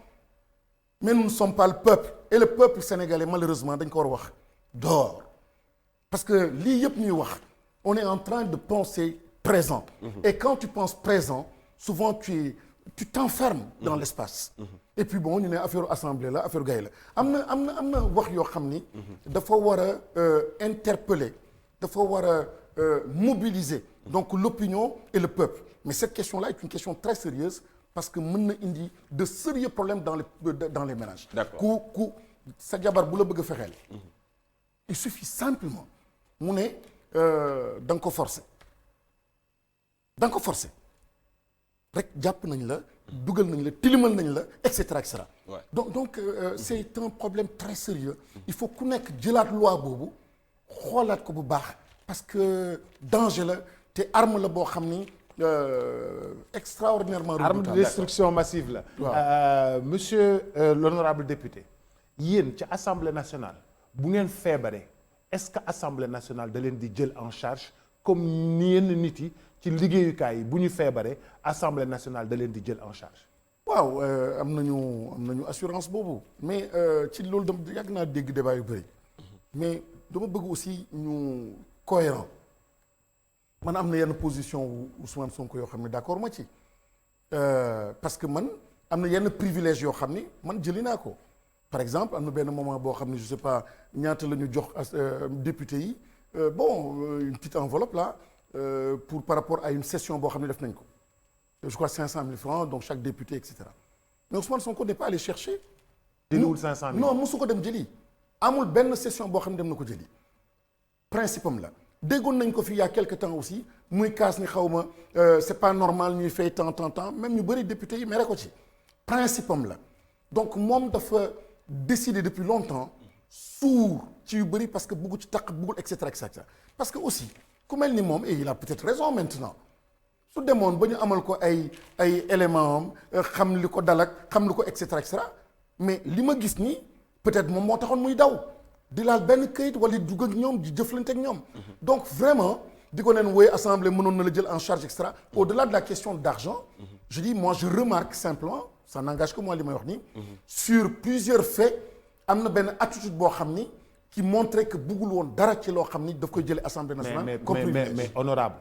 mais nous ne sommes pas le peuple et le peuple sénégalais malheureusement dañ ko war a wax dehors parce que lii yëpp ñuy wax on est en train de penser présent. Et quand tu penses présent souvent tu t'enfermes dans l'espace. Et puis bon ñu ne affaire assemblée la affaire gay la am na wax yoo xam ni. dafa war a interpeller dafa war a mobiliser donc l'opinion et le peuple mais cette question-là est une question très sérieuse parce que mën na indi de sérieux problèmes dans les ménages. D'accord. ku sa jabar bu la bëgg a fexeel. il suffit simplement mu ne da nga ko forcer rek jàpp nañ la dugal nañ la tilimal nañ la et cetera et cetera. donc c'est un problème très sérieux il faut ku nekk jëlaat loi boobu xoolaat ko bu baax parce que danger la te arme la boo xam ni extraordinairement arme de destruction massive la. Monsieur l'honorable député yéen ci assemblée nationale bu ngeen feebaree est-ce que assemblée nationale da leen di jël en charge comme ni yenn nit yi ci liggéeyukaay yi bu ñu feebaree assemblée nationale da leen di jël en charge. waaw am nañu assurance boobu mais ci loolu dama yàgg naa dégg débat yu bëri mais dama bëgg aussi ñu cohérent man am na yenn position Ousmane Sonko yoo xam ne d'accord ma ci parce que man am na yenn privilège yoo xam ni man jëli naa ko par exemple am na benn moment boo xam ne je sais pas ñaata la ñu jox député yi une petite enveloppe là pour par rapport à une session boo xam ne def nañ ko je crois 500 000 francs donc chaque député et cetera mais Ousmane Sonko n'est pas allé chercher. jëliwul 500 000 non mosu ko dem jëli amul benn session boo xam ne dem na ko jëli principe am la déggoon nañ ko fi il y a quelque temps aussi muy kaas ni xaw ma c'est pas normal ñuy fay temps même ñu bëri député yi mere ko ci principe am la donc moom dafa décider depuis longtemps suur ci yu bëri parce que buggu ci taq buggul et cetera parce que aussi ku mel ni moom et il a peut-être raison maintenant su demoon ba ñu amal ko ay éléments am xam li ko dalak xam li ko et cetera mais li ma gis nii peut-être moom moo taxoon muy daw di laal benn këyit wala di dugg ak ñoom di jëflante ak ñoom donc vraiment di ko neen woy assemblée mënoon na la jël en charge et cetera au-delà de la question d'argent je dis moi je remarque simplement ça n'engage que moi li may wax nii sur plusieurs faits am na benn attitude boo xam ni qui montrait que buggul woon dara ci loo xam ni daf koy jëlee assemblée nationale mais honorable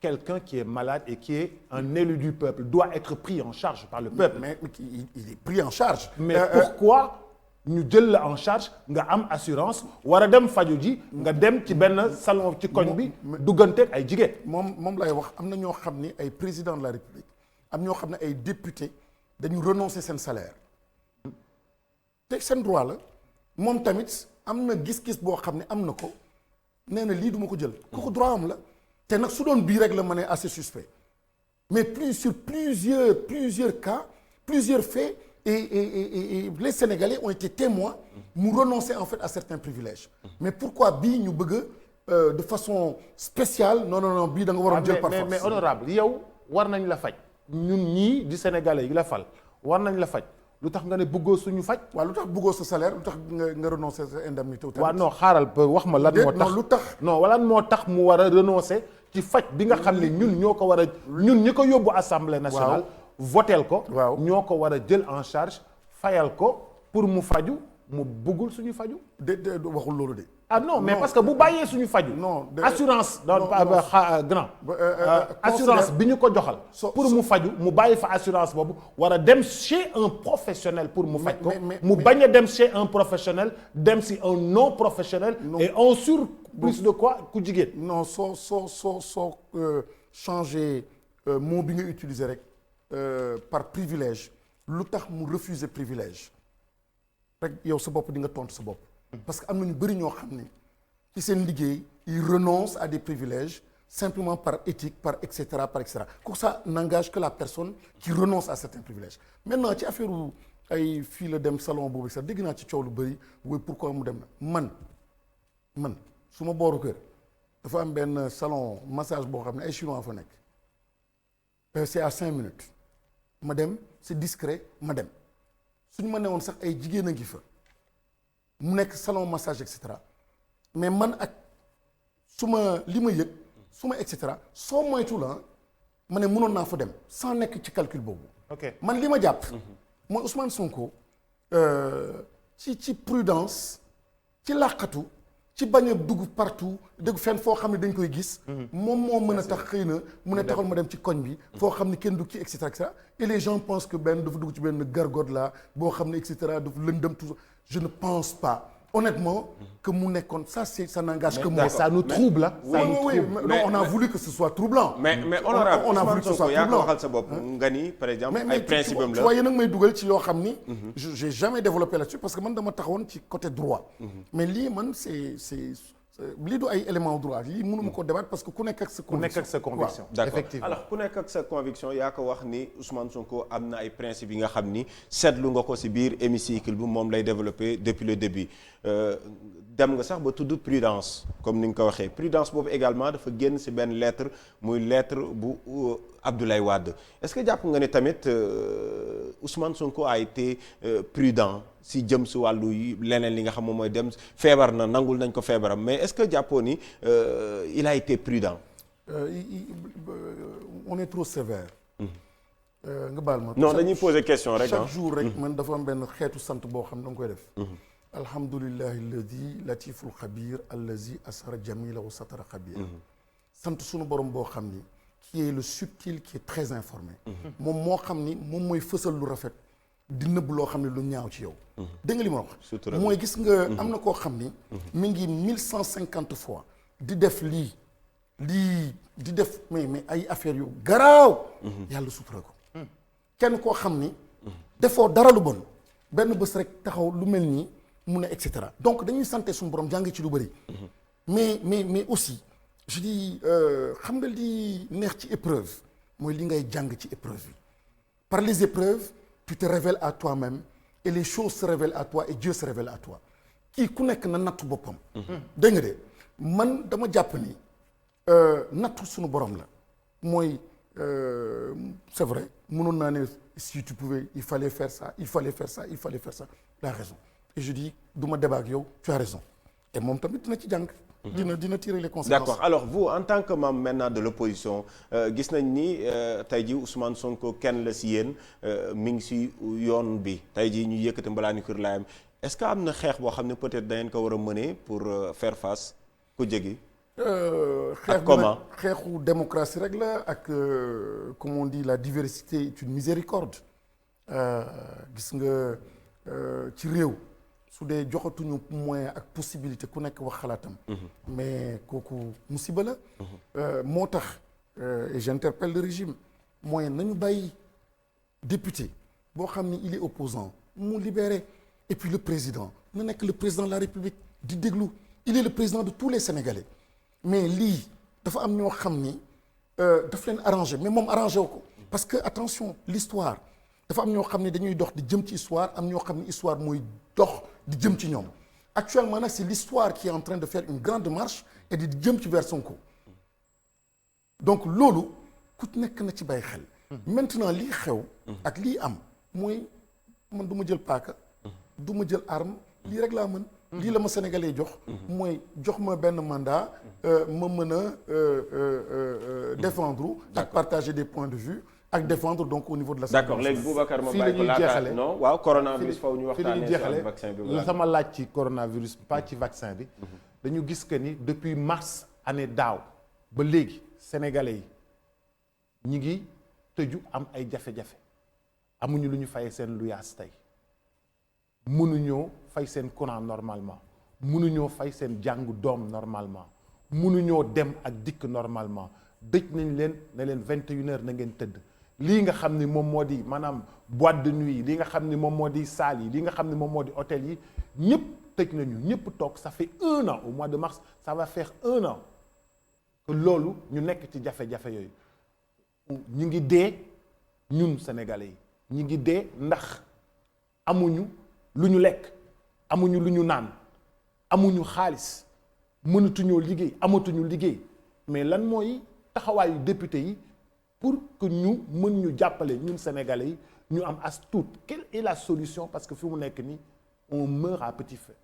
quelqu'un qui est malade et qui est un élu du peuple doit être pris en charge par le peuple. mais il est pris en charge. mais pourquoi ñu jël la en charge nga am assurance war a dem faju ji nga dem ci benn salon ci koñ bi dugganteeg ay jigéen. moom lay wax am na ñoo xam ni ay président de la république am ñoo xam ne ay député dañu renoncer seen salaire te seen droit la moom tamit am na gis-gis boo xam ne am na ko nee na lii duma ko jël kooku droit am la te nag su doon bii rek la ma ne assez suspect mais sur plusieurs cas plusieurs faits et les Sénégalais ont été témoins mu renoncer en fait à certains privilèges mais pourquoi bii ñu bëgg de façon spéciale non bii da nga waroon jël par force mais honorable yow war nañ la faj ñun ñii di Sénégalais yi la fal war nañ la faj lu tax nga ne bëggoo suñu faj. waaw lu tax bëggoo sa salaire lu tax nga renoncer sa indemnité. waaw non xaaral wax ma lan moo tax lu tax. non wala moo tax mu war a renoncer ci faj bi nga xam ne ñun ñoo ko war a ñun ñi ko yóbbu assemblée nationale. voteel ko. waaw ñoo ko war a jël en charge fayal ko pour mu faju mu bëggul suñu faju. de waxul loolu de. ah non mais parce que bu bàyyee suñu faju. non assurance. grand. assurance bi ñu ko joxal. pour mu faju mu bàyyi fa assurance boobu war a dem chez un professionnel pour mu faj ko. mu bañ a dem chez un professionnel dem si un non professionnel. et en surplus de quoi ku jigéen. non soo changer mot bi nga utiliser rek par privilège lu tax mu refuser privilège rek yow sa bopp di nga tontu sa bopp. parce que am na ñu bëri ñoo xam ne ci seen liggéey ils renoncent à des privilèges simplement par éthique par et cetera que ça n'engage que la personne qui renonce à certains privilèges maintenant ci affaire ay fii la dem salon boobu sax dégg naa ci coow lu bëri wooy pourquoi mu dem na man su ma booru kër dafa am benn salon massage boo xam ne ay chinois fa nekk c'est à 5 minutes ma dem c'est discret ma dem suñu ma newoon sax ay jigéen a ngi fa mu nekk salon massage et cetera mais man ak su ma li ma yëg su ma et cetera soo moytu la ma ne mënoon naa fa dem sans nekk ci calcul boobu. ok man li ma jàpp. mooy Ousmane Sonko ci prudence ci làqatu ci bañ a dugg partout dégg fenn foo xam ne dañ koy gis. moom moo mën a tax xëy na mu ne taxal ma dem ci koñ bi. foo xam ne kenn du ci et cetera et les gens pensent que benn dafa dugg ci benn gargote là boo xam ne et cetera dafa lëndëm tout ça je ne pense pas. Honnêtement, que mu nekkoon ça n'engage que moi. Ça nous trouble là. Oui, mais on a voulu que ce soit troublant. mais honorable on a voulu que ce soit yaa ko troublant. waxal sa bopp nga ni par exemple ay principe am tu la vois yéen a ngi may dugal ci yoo xam ni. j'ai jamais développé là-dessus parce que man dama taxawoon ci côté droit. mais lii man c'est lii du ay éléments droit lii mënuma ko débattre parce que ku nekk ak sa conviction. ku nekk ak sa conviction. d'accord effectivement alors ku nekk ak sa conviction yaa ko wax ni Ousmane Sonko am na ay principes yi nga xam ni seetlu nga ko ci biir hémicycle bi moom lay développé depuis le début dem nga sax ba tudd prudence comme ni nga ko waxee prudence boobu également dafa génn ci benn lettre muy lettre bu Abdoulaye Wade est-ce que jàpp nga ne tamit Ousmane Sonko a été prudent ci jëm ci wàllu leneen li nga xam moom mooy dem feebar na nangul nañ ko feebaram mais est-ce que jàppoo ni il a été prudent. On est trop sévère. nga baal ma. non dañuy poser question rek chaque jour rek man dafa am benn xeetu sant boo xam ne danga koy def. alhamdulillahi alladi latiful xabir allazi asara jamila wa satara xabir. sant sunu borom boo xam ni qui est le subtil qui est très informé. moom moo xam ni moom mooy fësal lu rafet di nëbb loo xam ne lu ñaaw ci yow. dégg nga li ma wax. mooy gis nga am na koo xam ni. mi ngi 1150 fois di def lii di def mais ay affaires yu garaaw. yàlla sutura ko. kenn koo xam ni. defoo dara lu bon benn bés rek taxaw lu mel nii mu ne et cetera donc dañuy sante suñu borom jàng ci lu bëri. mais aussi je dis xam nga li neex ci épreuve mooy li ngay jàng ci épreuve yi par les épreuves tu te révèles à toi-même et les choses se révèlent à toi et Dieu se révèle à toi kii ku nekk na nattu boppam. dégg nga de man dama jàpp ni nattu suñu borom la mooy c'est vrai mënoon naa ne si tu pouvais il fallait faire ça il fallait faire ça il fallait faire ça il a raison et je dis du ma débat ak yow tu as raison et moom tamit dina ci jàng. dina tirer les conséquences. D'accord alors vous en tant que membre maintenant de l'opposition gis nañ ni tey jii Ousmane Sonko kenn la si yéen mi ngi si yoon bi tey jii ñu yëkkati mbalaani kër laayam est-ce que am na xeex boo xam ne peut-être da ngeen ko war a mener pour faire face ku jegi. xeex bi nag xeexu démocratie rek la ak comme on dit la diversité est une miséricorde gis nga ci réew. su dee joxatuñu moyen ak possibilité ku nekk wax xalaatam. mais kooku musiba la. moo tax et j'interpelle le régime mooy nañu bàyyi député boo xam ni il est opposant mu libéré et puis le président na nekk le président de la République di déglu il est le président de tous les Sénégalais mais lii dafa am ñoo xam ni daf leen arrangé mais moom arrangé wu ko parce que attention l'histoire dafa am ñoo xam ne dañuy dox di jëm ci histoire am ñoo xam ne histoire mooy dox di jëm ci ñoom actuellement nag c'est l'histoire qui est en train de faire une grande marche et di jëm ci vers Sonko donc loolu ku nekk na ci bàyyi xel maintenant lii xew ak lii am mooy man du ma jël paaka du ma jël arme lii rek laa mën lii la ma sénégalais jox mooy jox ma benn mandat ma mën a défendre ak partager des points de vue ak défendre donc au niveau de la. d'accord léegi Boubacar ma bàyyi ko laata non waaw coronavirus foofu ñu waxtaanee vaccin bi la sama laaj ci coronavirus pas ci vaccin bi. dañu gis que ni depuis mars année daaw ba léegi sénégalais yi ñi ngi tëju am ay jafe-jafe amuñu lu ñu fayee seen luyaas tey mënuñoo fay seen courant normalement mënuñoo fay seen jàngu doom normalement mënuñoo dem ak dikk normalement dëj nañ leen ne leen 21h na ngeen tëdd. lii nga xam ni moom moo di maanaam boîte de nuit lii nga xam ni moom moo di salle yi lii nga xam ni moom moo di hôtel yi ñëpp tëj nañu ñëpp toog ça fait 1 an au mois de mars ça va faire 1 an que loolu ñu nekk ci jafe-jafe yooyu ñu ngi dee ñun sénégalais yi ñu ngi dee ndax amuñu lu ñu lekk amuñu lu ñu naan amuñu xaalis mënatuñoo liggéey amatuñu liggéey mais lan mooy taxawaayu député yi pour que ñu mën ñu jàppale ñun Sénégalais yi ñu am as tuut quelle est la solution parce que fi mu nekk nii on meurt à petit feu.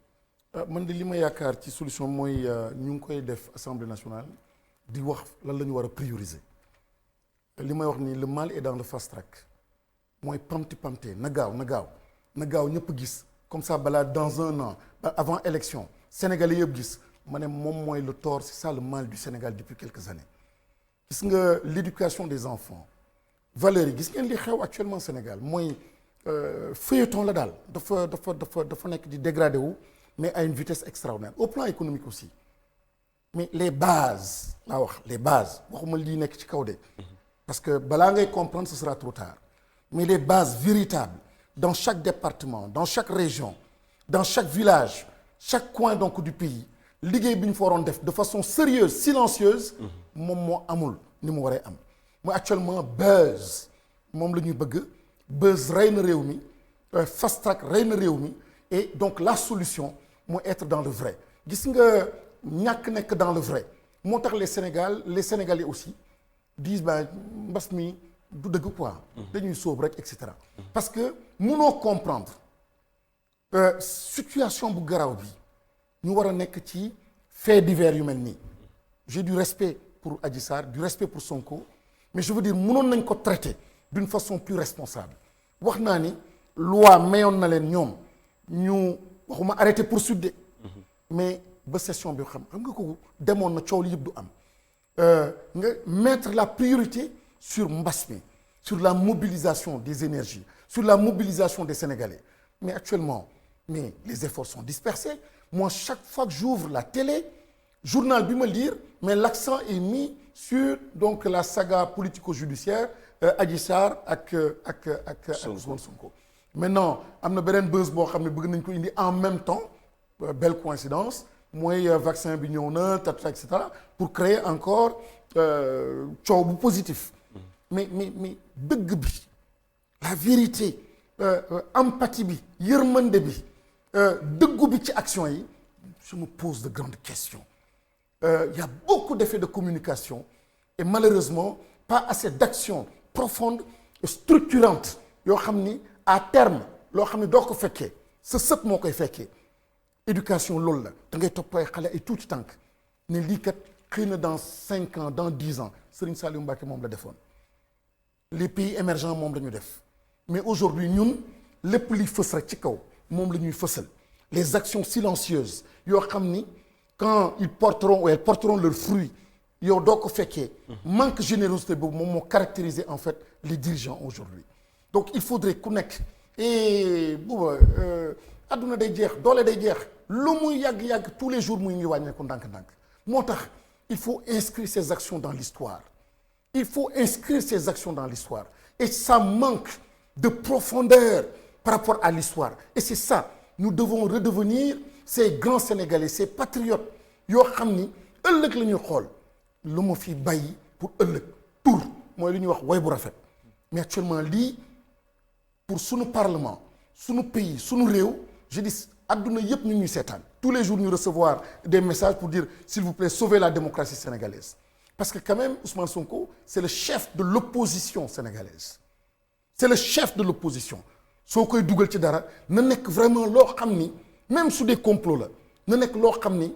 man de li ma yaakaar ci solution mooy ñu ngi koy def assemblée nationale di wax lan la ñu war a prioriser li may wax ni le mal est dans le fast track mooy pamti na gaaw ñëpp gis comme ça balaa dans un an avant élection sénégalais yëpp gis ma ne moom mooy le tort c'est ça le mal du Sénégal depuis quelques années gis nga l'éducation des enfants valeurs yi gis ngeen li xew actuellement Sénégal mooy feuilleton la daal dafa nekk di dégradé wu mais à une vitesse extraordinaire au plan économique aussi mais les bases laa wax les bases waxuma lii nekk ci kaw de parce que balaa ngay comprendre ce sera trop tard mais les bases véritables dans chaque département dans chaque région dans chaque village chaque coin donc du pays liggéey bi ñu fa waroon def de façon sérieuse silencieuse moom moo amul ni mu waree am mooy actuellement buzz moom la ñuy bëgg buzz rey na réew mi fast track rey na réew mi et donc la solution mooy être dans le vrai gis nga ñàkk nekk dans le vrai moo tax les Sénégalais aussi disent mbas mi du dëgg quoi dañuy sóob rek et cetera parce que mënoo comprendre situation bu garaaw bi ñu war a nekk ci faits divers yu mel nii j'ai du respect pour Adji Sarr du respect pour Sonko mais je veux dire mënoon nañ ko traiter d'une façon plus responsable wax naa ni loi mayoon na leen ñoom ñu waxuma arrêté poursuite de mais ba session bi xam nga ko demoon na coow li yëpp du am nga mettre la priorité sur mbas mi sur la mobilisation des énergies sur la mobilisation des Sénégalais mais actuellement mais les efforts sont dispersés moi chaque fois que j'ouvre la télé journal bi ma lire mais l'accent est mis sur donc la saga politico-judiciaire Adji Sarr ak Ousmane Sonko maintenant am na beneen buzz boo xam ne bëgg nañ ko indi en même temps belle coïncidence mooy vaccin bi ñëw na et cetera pour créer encore coow bu positif mais dëgg bi la vérité empathie bi yërmande bi dëggu bi ci action yi je me pose de grandes questions il y a beaucoup d'effets de communication et malheureusement pas assez d'actions profondes et structurantes yoo xam ni à terme loo xam ne doo ko fekkee sa sët moo koy fekkee éducation loolu la da ngay topp ay xale ay tuuti tànk ne lii kat xëy na dans 5 ans dans 10 ans Serigne Saliou Mbacké moom la defoon les pays émergents moom la ñu def mais aujourd'hui ñun lépp li fës rek ci kaw moom la ñuy fësal les actions silencieuses yoo xam ni quand ils porteront ou elles porteront leurs fruits yow doo ko fekkee manque générosité boobu moom moo caractériser en fait les dirigeants aujourd'hui donc il faudrait ku nekk et booba adduna day jeex doole day jeex lu muy yàgg-yàgg tous les jours muy ngi wàññeeku ndànk-ndànk moo tax il faut inscrire ces actions dans l'histoire il faut inscrire ces actions dans l'histoire et ça manque de profondeur par rapport à l'histoire et c'est ça nous devons redevenir ces grands Sénégalais ces patriotes yoo xam ni ëllëg la ñuy xool lu ma fi bàyyi pour ëllëg tur mooy lu ñuy wax woy bu rafet mais actuellement lii pour sunu parlement sunu pays sunu réew je dis adduna yëpp ñu ñuy seetaan tous les jours ñu recevoir des messages pour dire s'il vous plaît sauvez la démocratie sénégalaise parce que quand même Ousmane Sonko c'est le chef de l'opposition sénégalaise c'est le chef de l'opposition soo koy dugal ci dara na nekk vraiment loo xam ni même su dee complot la na nekk loo xam ni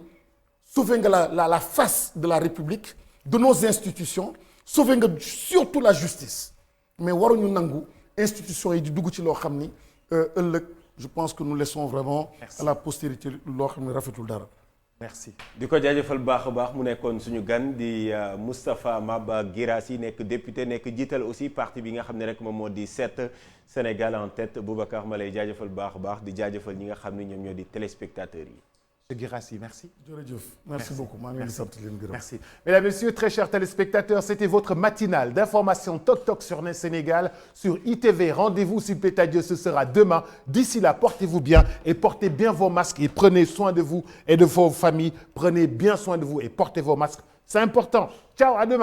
sauver nga la face de la République de nos institutions sauver nga surtout la justice mais waruñu nangu institutions yi di dugg ci loo xam ni ëllëg je pense que nous laissons vraiment à la postérité loo xam ne rafetul dara. merci. di ko jaajëfal baax a baax mu nekkoon suñu gan di Moustapha Maba Guirassy nekk député nekk jiital aussi parti bi nga xam ne rek moom moo di 7 Sénégal en tête Boubacar ma lay jaajëfal baax a baax di jaajëfal ñi nga xam ne ñoom ñoo di téléspectateurs yi. Monsieur Guirassy, merci. Merci beaucoup. Merci. Mesdames, Messieurs, très chers téléspectateurs, c'était votre matinale d'information Toc Toc sur Net Sénégal, sur ITV. Rendez-vous s'il plaît à Dieu, ce sera demain. D'ici là, portez-vous bien et portez bien vos masques et prenez soin de vous et de vos familles. Prenez bien soin de vous et portez vos masques. C'est important. Ciao, à demain.